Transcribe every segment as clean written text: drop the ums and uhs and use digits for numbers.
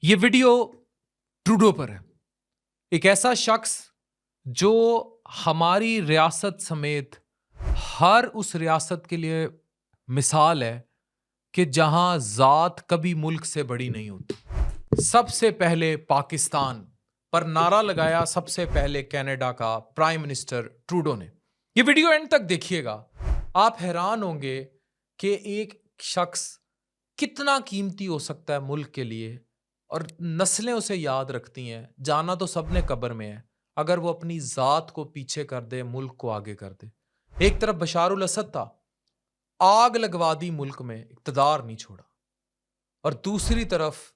ये video Trudeau पर है। एक ऐसा शख्स जो हमारी रियासत समेत हर उस रियासत के लिए मिसाल है कि जहां जात कभी मुल्क से बड़ी नहीं होती। सबसे पहले पाकिस्तान पर नारा लगाया सबसे पहले कनाडा का प्राइम मिनिस्टर ट्रूडो ने। ये वीडियो एंड तक देखिएगा, आप हैरान होंगे कि एक शख्स कितना कीमती हो सकता है मुल्क के लिए, और नस्लें उसे याद रखती हैं। जाना तो सबने कब्र में है, अगर वो अपनी जात को पीछे कर दे, मुल्क को आगे कर दे। एक तरफ बशारुल असद था, आग लगवा दी मुल्क में, इक्तदार नहीं छोड़ा। और दूसरी तरफ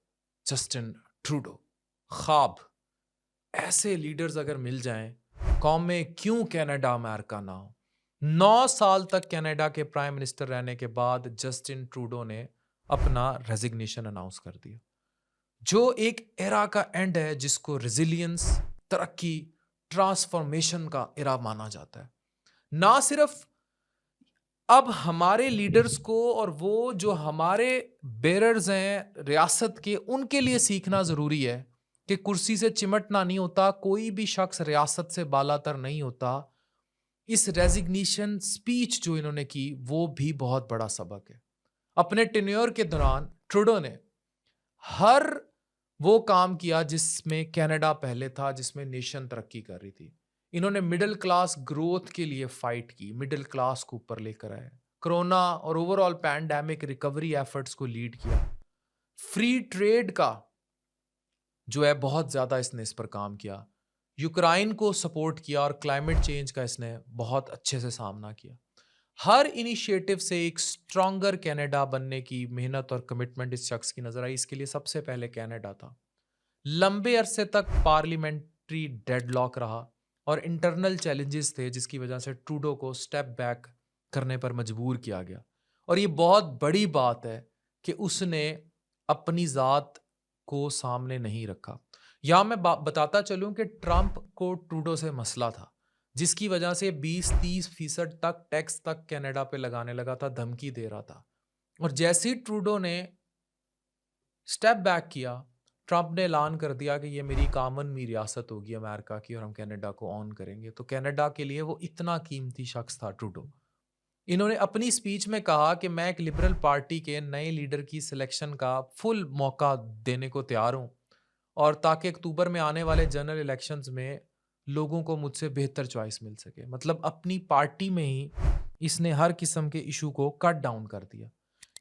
जस्टिन ट्रूडो, ख्वाब। ऐसे लीडर्स अगर मिल जाएं, कौमें क्यों कनाडा अमेरिका ना हो। 9 साल तक कनाडा के प्राइम मिनिस्टर रहने के बाद जस्टिन ट्रूडो ने अपना रेजिग्नेशन अनाउंस कर दिया, जो एक एरा का एंड है जिसको रेजिलियंस, तरक्की, ट्रांसफॉर्मेशन का एरा माना जाता है। ना सिर्फ अब हमारे लीडर्स को और वो जो हमारे बेरर्स हैं रियासत के, उनके लिए सीखना जरूरी है कि कुर्सी से चिमटना नहीं होता, कोई भी शख्स रियासत से बालातर नहीं होता। इस रेजिग्नेशन स्पीच जो इन्होंने की वो भी बहुत बड़ा सबक है। अपने टेन्योर के दौरान ट्रूडो ने हर वो काम किया जिसमें कनाडा पहले था, जिसमें नेशन तरक्की कर रही थी। इन्होंने मिडिल क्लास ग्रोथ के लिए फाइट की, मिडिल क्लास को ऊपर लेकर आए, कोरोना और ओवरऑल पैंडेमिक रिकवरी एफर्ट्स को लीड किया। फ्री ट्रेड का जो है बहुत ज्यादा इसने इस पर काम किया, यूक्रेन को सपोर्ट किया और क्लाइमेट चेंज का इसने बहुत अच्छे से सामना किया। हर इनिशिएटिव से एक स्ट्रॉन्गर कनाडा बनने की मेहनत और कमिटमेंट इस शख्स की नजर आई। इसके लिए सबसे पहले कनाडा था। लंबे अरसे तक पार्लियामेंट्री डेडलॉक रहा और इंटरनल चैलेंजेस थे, जिसकी वजह से ट्रूडो को स्टेप बैक करने पर मजबूर किया गया। और ये बहुत बड़ी बात है कि उसने अपनी जात को सामने नहीं रखा। यहां मैं बताता चलूं कि ट्रंप को ट्रूडो से मसला था, जिसकी वजह से 20-30% तक टैक्स तक कनाडा पे लगाने लगा था, धमकी दे रहा था। और जैसे ही ट्रूडो ने स्टेप बैक किया, ट्रंप ने ऐलान कर दिया कि ये मेरी कामनमी रियासत होगी अमेरिका की और हम कनाडा को ऑन करेंगे। तो कनाडा के लिए वो इतना कीमती शख्स था ट्रूडो। इन्होंने अपनी स्पीच में कहा कि मैं एक लिबरल पार्टी के नए लीडर की सिलेक्शन का फुल मौका देने को तैयार हूं, और ताकि अक्टूबर में आने वाले जनरल इलेक्शंस में लोगों को मुझसे बेहतर चॉइस मिल सके। मतलब अपनी पार्टी में ही इसने हर किस्म के इशू को कट डाउन कर दिया।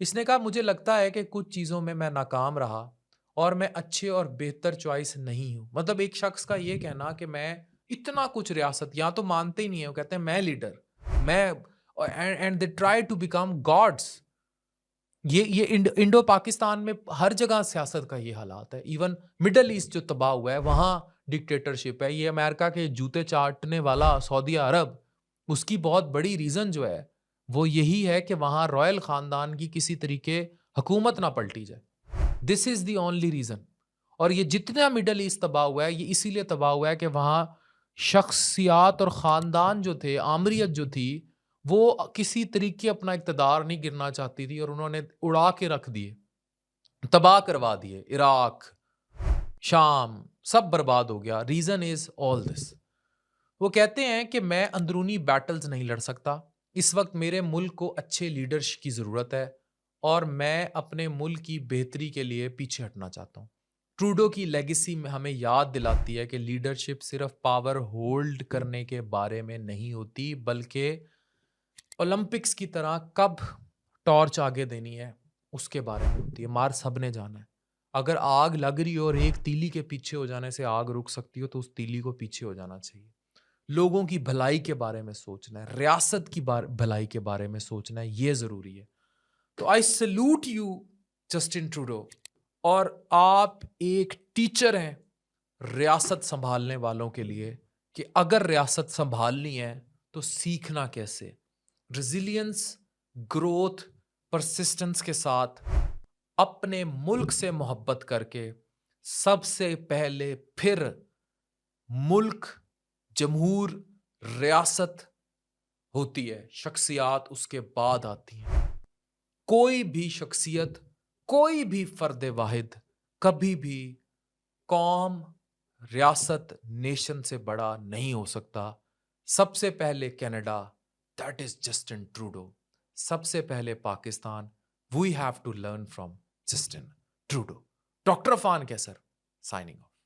इसने कहा मुझे लगता है कि कुछ चीज़ों में मैं नाकाम रहा और मैं अच्छे और बेहतर चॉइस नहीं हूँ। मतलब एक शख्स का ये कहना कि मैं इतना कुछ रियासत यहाँ तो मानते ही नहीं है, वो कहते हैं मैं लीडर, मैं, and they try to become gods. ये इंडो पाकिस्तान में हर जगह सियासत का ये हालात है। इवन मिडल ईस्ट जो तबाह हुआ है वहाँ डिक्टेटरशिप है। ये अमेरिका के जूते चाटने वाला सऊदी अरब, उसकी बहुत बड़ी रीज़न जो है वो यही है कि वहाँ रॉयल ख़ानदान की किसी तरीके हुकूमत ना पलटी जाए। This is the only reason. और ये जितना मिडल ईस्ट तबाह हुआ है ये इसीलिए तबाह हुआ है कि वहाँ शख्सियात और ख़ानदान जो थे, आमरीत जो थी, वो किसी तरीके अपना इक़्तिदार नहीं गिरना चाहती थी और उन्होंने उड़ा के रख दिए, तबाह करवा दिए। इराक, शाम सब बर्बाद हो गया। Reason is all this. वो कहते हैं कि मैं अंदरूनी बैटल्स नहीं लड़ सकता। इस वक्त मेरे मुल्क को अच्छे लीडर्स की ज़रूरत है और मैं अपने मुल्क की बेहतरी के लिए पीछे हटना चाहता हूँ। ट्रूडो की लेगेसी में हमें याद दिलाती है कि लीडरशिप सिर्फ पावर होल्ड करने के बारे में नहीं होती, बल्कि ओलंपिक्स की तरह कब टॉर्च आगे देनी है उसके बारे में होती है। मार सबने जाना है। अगर आग लग रही हो और एक तीली के पीछे हो जाने से आग रुक सकती हो, तो उस तीली को पीछे हो जाना चाहिए। लोगों की भलाई के बारे में सोचना है, रियासत की भलाई के बारे में सोचना है, ये जरूरी है। तो I salute you Justin Trudeau. और आप एक टीचर हैं रियासत संभालने वालों के लिए, कि अगर रियासत संभालनी है तो सीखना कैसे, रेजिलियंस, ग्रोथ, परसिस्टेंस के साथ अपने मुल्क से मोहब्बत करके सबसे पहले, फिर मुल्क, जमहूर, रियासत होती है, शख्सियात उसके बाद आती हैं। कोई भी शख्सियत, कोई भी फर्द वाहिद कभी भी कौम, रियासत, नेशन से बड़ा नहीं हो सकता। सबसे पहले Canada, that is Justin Trudeau. सबसे पहले Pakistan, we have to learn from Justin Trudeau. Doctor Afan Qaiser, signing of.